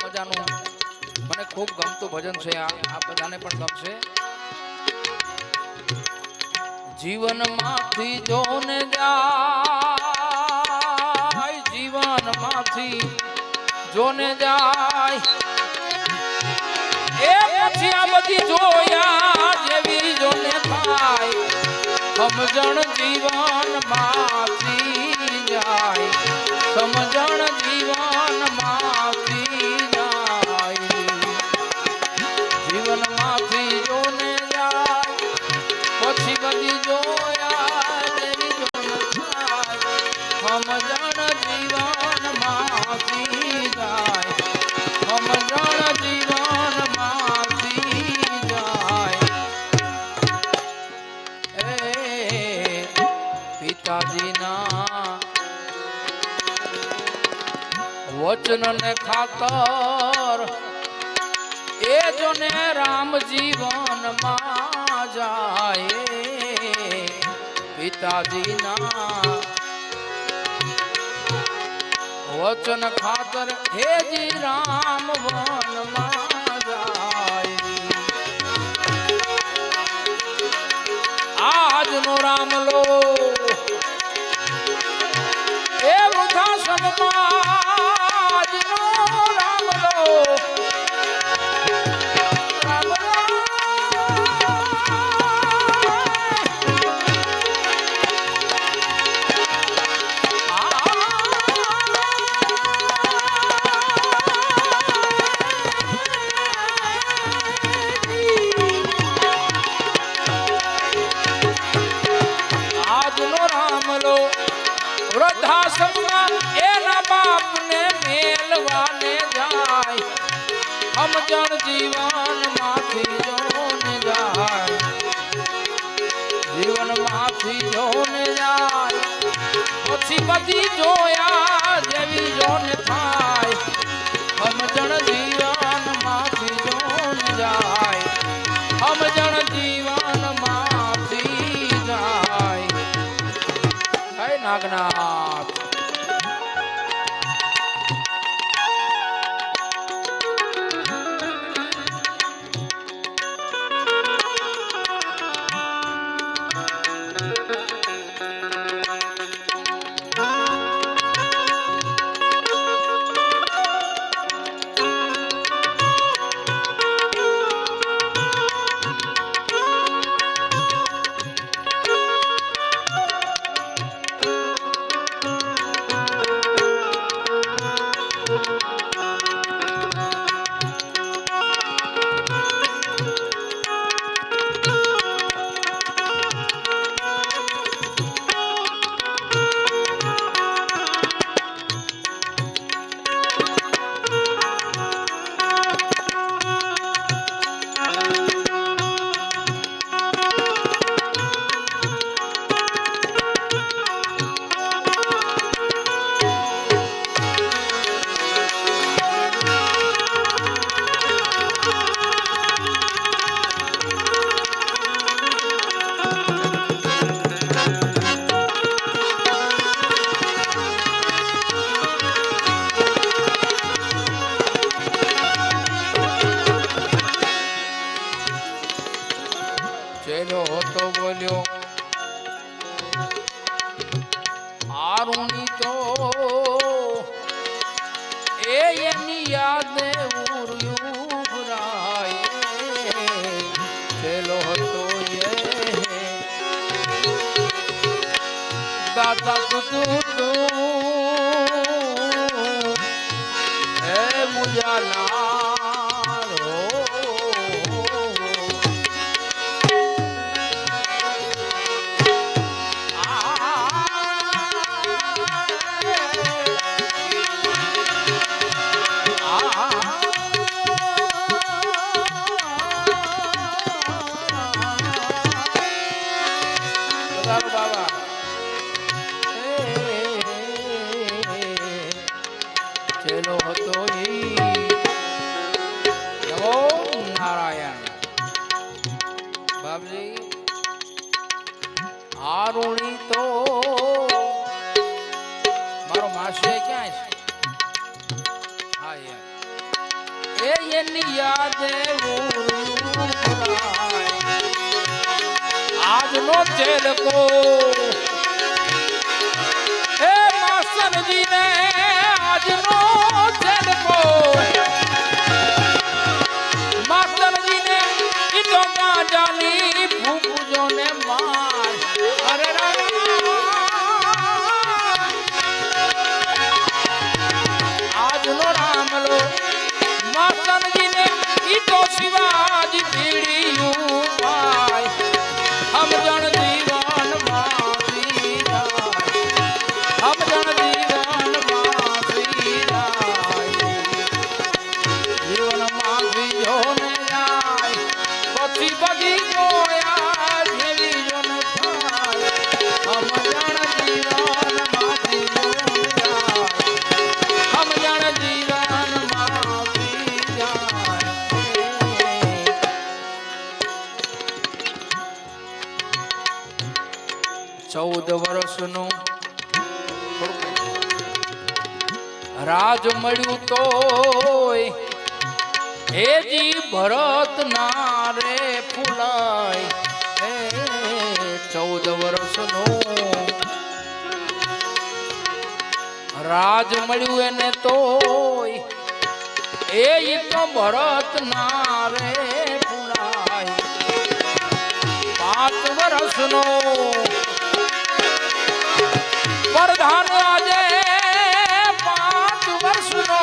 મજાનું મને ખૂબ ગમતું ભજન છે આ બધાને પણ ગમશે જીવનમાંથી જોને જાય જીવનમાંથી જોને જાય એ પછી આ બધી જોયા જેવી જોને થાય સમજણ જીવનમાંથી જાય સમજણ જીવનમાંથી જાય જીવનમાંથી જોને જાય પછી બધી જોયા જેવી જોને થાય સમજણ જીવનમાંથી જાય સમજણ જીવનમાંથી જાય એ પિતાજીના વચન ને ખાતર એ જોને રામ જીવનમાં જાય પિતાજીના વચન ખાતર હે જી રામ વનમાં જાય આજનો રામલો એ વૃદ્ધાશ્રમમાં વૃદ્ધાશ્રમમાં એના બાપને મેલવાને જાય સમજણ જીવનમાંથી જોને જાય જીવનમાંથી જોને જાય પછી બધી જોયા જેવી જોને થાય સમજણ જીવનમાંથી જોને જાય સમજણ જીવનમાંથી જાય નાગનાથ દાદા તું હે મુજાનારો બાબા ચેલો હતો ઈ એની યાદે આજનો ચેલકો એ માસનજી ને આજનો ચેલકો માસનજી ને ઈતો ગાંજાની ફૂફૂજો ને માર અરે આજનો રામલો માસનજી ને ઈતો શિવાજી પીડીયું ભાઈ સમજણ જીવન માંથી જાય સમજણ જીવન માંથી જાય જીવન માંથી જોને જાય પછી બગી જોયા જેવી જોન થાય સમજણ જીવન માંથી જોને જાય સમજણ જીવન માંથી જાય 14 વર્ષનું રાજ મળ્યું તોય એજી ભરત ના રે ફૂલાય 14 વર્ષનું રાજ મળ્યું એને તોય એ તો ભરત ના રે ફૂલાય 5 વર્ષનો પ્રધાન આજે 5 વર્ષનો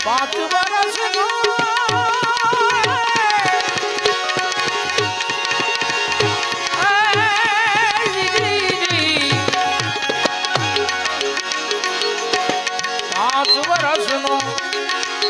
5 વર્ષનો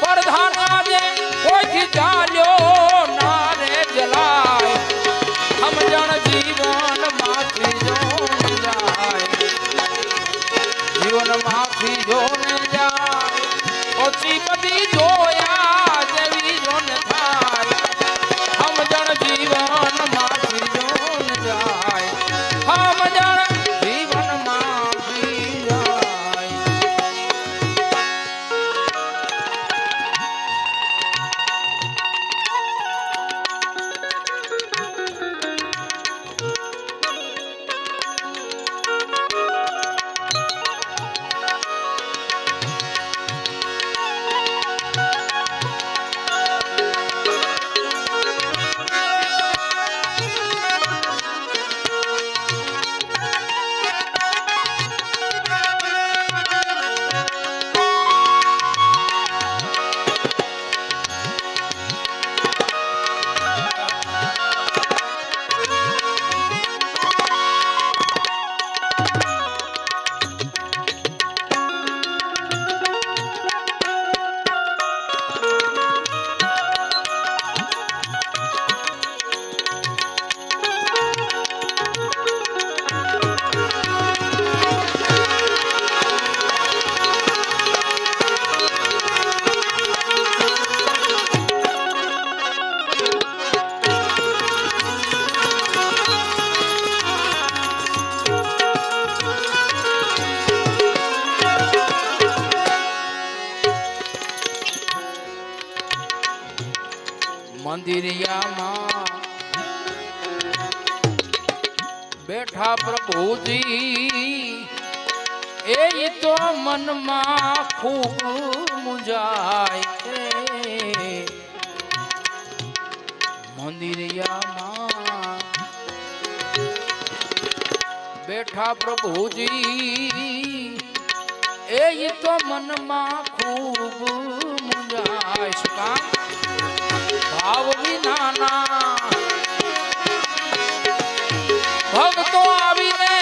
પ્રધાન આજે કોઈથી ચાલ્યો ના રે જલાય સમજણ જીવન માંથી જોન જાય જીવન માંથી જોન જાય પછી બધી જોયા જેવી જોન થાય સમજણ જીવન માંથી જોન જાય સમજણ જીવન માંથી જાય મંદિરિયામાં બેઠા પ્રભુજી એ તો મનમાં ખૂબ મુંજાય મંદિરિયામાં બેઠા પ્રભુજી એ તો મનમાં ખૂબ મુંજાય શું કામ ભાવ વિનાના ભક્તો આવીને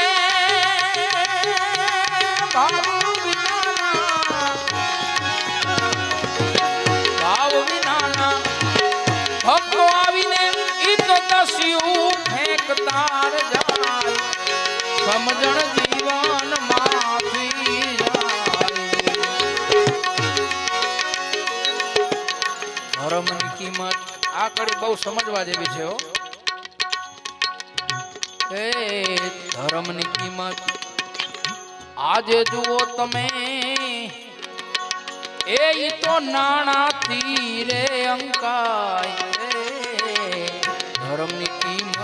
ભાવ વિનાના ભક્તો આવીને ઈ તો દસ્યું ફેંકતા જાય સમજણ જીવન માંથી ધર્મની કિંમત આ કડી બહુ સમજવા જેવી છે હો એ ધર્મની કિંમત આજે જુઓ તમે એ ઈ તો નાણાથી રે અંકાય રે ધર્મની કિંમત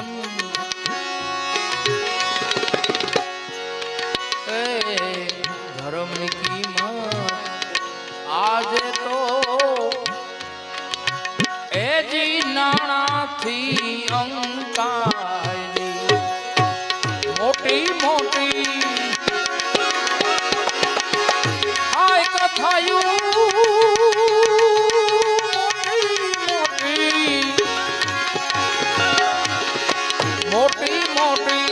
એ ધર્મની કિંમત આજે તો એ જી નાણાથી અંકાય મોટી મોટી આય કથાયું મોટી મોટી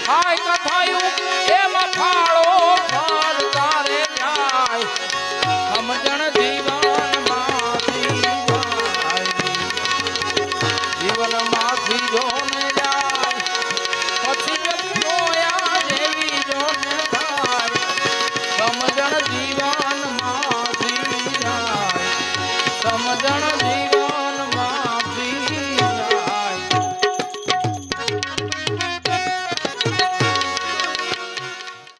હાય કથાયું એમાં ફાળો ફરતારે જાય સમજણ જીવનમાંથી જોને જાય પછી જોયા જેવી જોને થાય સમજણ જીવનમાંથી જાય સમજણ